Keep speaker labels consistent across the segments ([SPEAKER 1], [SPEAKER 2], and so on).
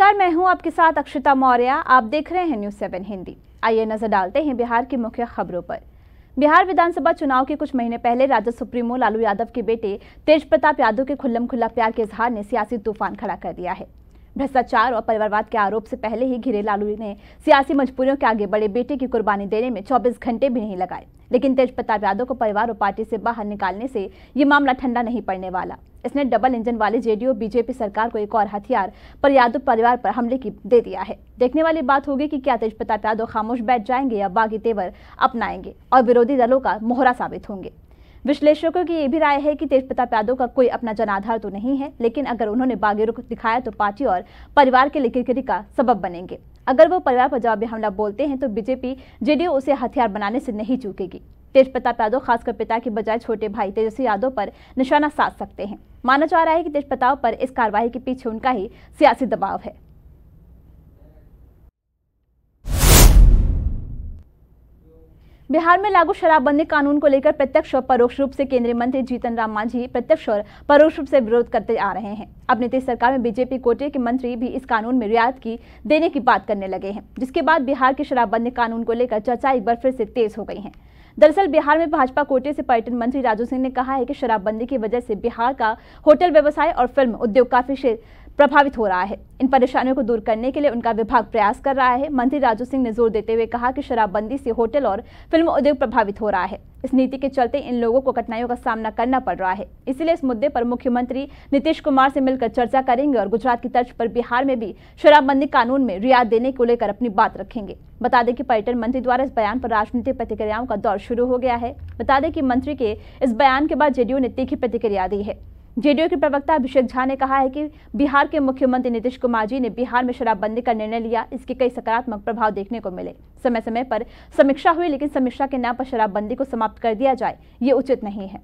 [SPEAKER 1] नमस्कार, मैं हूं आपके साथ अक्षता मौर्य। आप देख रहे हैं न्यूज़ 7 हिंदी। आइए नजर डालते हैं बिहार की मुख्य खबरों पर। बिहार विधानसभा चुनाव के कुछ महीने पहले राजद सुप्रीमो लालू यादव के बेटे तेज प्रताप यादव के खुल्लम खुल्ला प्यार के इजहार ने सियासी तूफान खड़ा कर दिया है। भ्रष्टाचार और परिवारवाद के आरोप से पहले ही घिरे लालू ने सियासी मजबूरियों के आगे बड़े बेटे की कुर्बानी देने में 24 घंटे भी नहीं लगाए, लेकिन तेज प्रताप यादव को परिवार और पार्टी से बाहर निकालने से ये मामला ठंडा नहीं पड़ने वाला। इसने डबल इंजन वाली जेडीयू बीजेपी सरकार को एक और हथियार पर यादव परिवार पर हमले की दे दिया है। देखने वाली बात होगी कि क्या तेज प्रताप यादव खामोश बैठ जाएंगे या बागी तेवर अपनाएंगे और विरोधी दलों का मोहरा साबित होंगे। विश्लेषकों की यह भी राय है कि तेज प्रताप यादव का कोई अपना जनाधार तो नहीं है, लेकिन अगर उन्होंने बागी रुख दिखाया तो पार्टी और परिवार के लिए किरकिरी का सबब बनेंगे। अगर वो परिवार पर जवाबी हमला बोलते हैं तो बीजेपी जेडीयू उसे हथियार बनाने से नहीं चूकेगी। तेज प्रताप यादव खासकर पिता के बजाय छोटे भाई तेजस्वी यादव पर निशाना साध सकते हैं। माना जा रहा है कि तेज प्रताप पर इस कार्रवाई के पीछे उनका ही सियासी दबाव है। बिहार में लागू शराबबंदी कानून को लेकर प्रत्यक्ष और परोक्ष रूप से केंद्रीय मंत्री जीतन राम मांझी प्रत्यक्ष और परोक्ष रूप से विरोध करते आ रहे हैं। अब नीतीश सरकार में बीजेपी कोटे के मंत्री भी इस कानून में रियायत देने की बात करने लगे हैं, जिसके बाद बिहार के शराबबंदी कानून को लेकर चर्चा एक बार फिर से तेज हो गई है। दरअसल बिहार में भाजपा कोटे से पर्यटन मंत्री राजू सिंह ने कहा है कि शराबबंदी की वजह से बिहार का होटल व्यवसाय और फिल्म उद्योग काफी प्रभावित हो रहा है। इन परेशानियों को दूर करने के लिए उनका विभाग प्रयास कर रहा है। मंत्री राजू सिंह ने जोर देते हुए कहा कि शराबबंदी से होटल और फिल्म उद्योग प्रभावित हो रहा है। इस नीति के चलते इन लोगों को कठिनाइयों का सामना करना पड़ रहा है। इसलिए इस मुद्दे पर मुख्यमंत्री नीतीश कुमार से मिलकर चर्चा करेंगे और गुजरात की तर्ज पर बिहार में भी शराबबंदी कानून में रियायत देने को लेकर अपनी बात रखेंगे। बता दें कि पर्यटन मंत्री द्वारा इस बयान पर राजनीतिक प्रतिक्रियाओं का दौर शुरू हो गया है। बता दें कि मंत्री के इस बयान के बाद जेडीयू ने तीखी प्रतिक्रिया दी है। जेडीयू के प्रवक्ता अभिषेक झा ने कहा है कि बिहार के मुख्यमंत्री नीतीश कुमार जी ने बिहार में शराबबंदी का निर्णय लिया, इसके कई सकारात्मक प्रभाव देखने को मिले। समय समय पर समीक्षा हुई, लेकिन समीक्षा के नाम पर शराबबंदी को समाप्त कर दिया जाए, ये उचित नहीं है।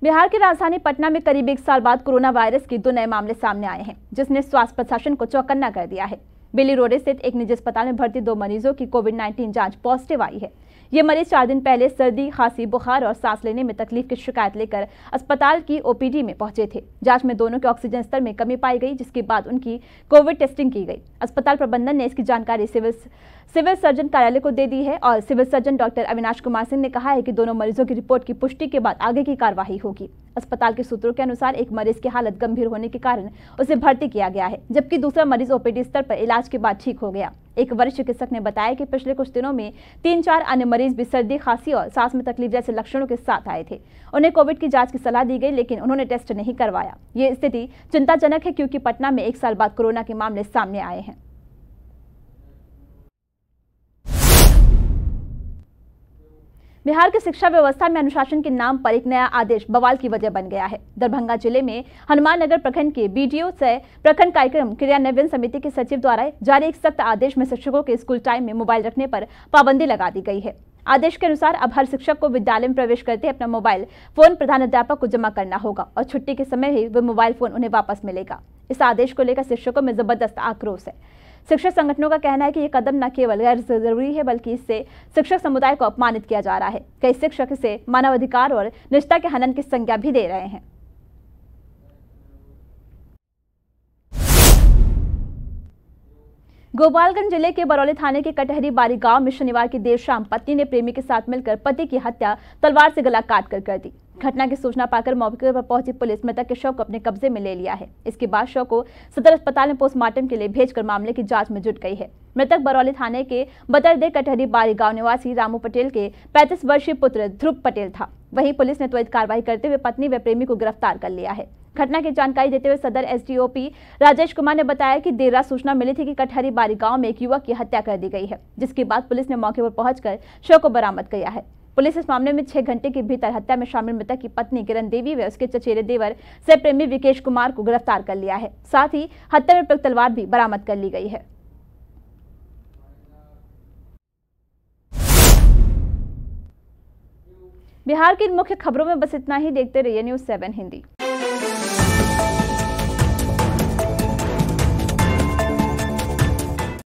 [SPEAKER 1] बिहार की राजधानी पटना में करीब 1 साल बाद कोरोना वायरस के 2 नए मामले सामने आए हैं, जिसने स्वास्थ्य प्रशासन को चौकन्ना कर दिया है। बेली रोड स्थित एक निजी अस्पताल में भर्ती 2 मरीजों की कोविड-19 जांच पॉजिटिव आई है। ये मरीज 4 दिन पहले सर्दी, खांसी, बुखार और सांस लेने में तकलीफ की शिकायत लेकर अस्पताल की ओपीडी में पहुंचे थे। जांच में दोनों के ऑक्सीजन स्तर में कमी पाई गई, जिसके बाद उनकी कोविड टेस्टिंग की गई। अस्पताल प्रबंधन ने इसकी जानकारी सिविल सर्जन कार्यालय को दे दी है और civil surgeon doctor Avinash Kumar Singh ने कहा है कि दोनों मरीजों की रिपोर्ट की पुष्टि के बाद आगे की कार्यवाही होगी। अस्पताल के सूत्रों के अनुसार एक मरीज की हालत गंभीर होने के कारण उसे भर्ती किया गया है, जबकि दूसरा मरीज ओपीडी स्तर पर इलाज के बाद ठीक हो गया। एक वरिष्ठ चिकित्सक ने बताया कि पिछले कुछ दिनों में 3-4 अन्य मरीज भी सर्दी, खांसी और सांस में तकलीफ जैसे लक्षणों के साथ आए थे। उन्हें कोविड की जांच की सलाह दी गई, लेकिन उन्होंने टेस्ट नहीं करवाया। ये स्थिति चिंताजनक है, क्योंकि पटना में 1 साल बाद कोरोना के मामले सामने आए हैं। बिहार की शिक्षा व्यवस्था में अनुशासन के नाम पर एक नया आदेश बवाल की वजह बन गया है। दरभंगा जिले में हनुमान नगर प्रखंड के बीडीओ से प्रखंड कार्यक्रम क्रियान्वयन समिति के सचिव द्वारा जारी एक सख्त आदेश में शिक्षकों के स्कूल टाइम में मोबाइल रखने पर पाबंदी लगा दी गई है। आदेश के अनुसार अब हर शिक्षक को विद्यालय में प्रवेश करते अपना मोबाइल फोन प्रधानाध्यापक को जमा करना होगा और छुट्टी के समय ही वह मोबाइल फोन उन्हें वापस मिलेगा। इस आदेश को लेकर शिक्षकों में जबरदस्त आक्रोश है। शिक्षक संगठनों का कहना है कि यह कदम न केवल गैर जरूरी है, बल्कि इससे शिक्षक समुदाय को अपमानित किया जा रहा है। कई शिक्षक इसे मानवाधिकार और निष्ठा के हनन की संज्ञा भी दे रहे हैं। गोपालगंज जिले के बरौली थाने के कटहरी बारी गांव में शनिवार की देर शाम पत्नी ने प्रेमी के साथ मिलकर पति की हत्या तलवार से गला काटकर कर दी। घटना की सूचना पाकर मौके पर पहुंची पुलिस मृतक के शव को अपने कब्जे में ले लिया है। इसके बाद शव को सदर अस्पताल में पोस्टमार्टम के लिए भेजकर मामले की जांच में जुट गई है। मृतक बरौली थाने के बतरदे कटहरी बारी गांव निवासी रामू पटेल के 35 वर्षीय पुत्र ध्रुव पटेल था। वहीं पुलिस ने त्वरित कार्रवाई करते हुए पत्नी व प्रेमी को गिरफ्तार कर लिया है। घटना की जानकारी देते हुए सदर एसडीओपी राजेश कुमार ने बताया कि देर रात सूचना मिली थी कि कटहरी बारी गांव में एक युवक की हत्या कर दी गई है, जिसके बाद पुलिस ने मौके पर पहुंचकर शव को बरामद किया है। पुलिस इस मामले में 6 घंटे के भीतर हत्या में शामिल मृतक की पत्नी किरण देवी व उसके चचेरे देवर से प्रेमी विकेश कुमार को गिरफ्तार कर लिया है। साथ ही हत्या में प्रयुक्त तलवार भी बरामद कर ली गई है। बिहार की मुख्य खबरों में बस इतना ही। देखते रहिए न्यूज़ 7 हिंदी।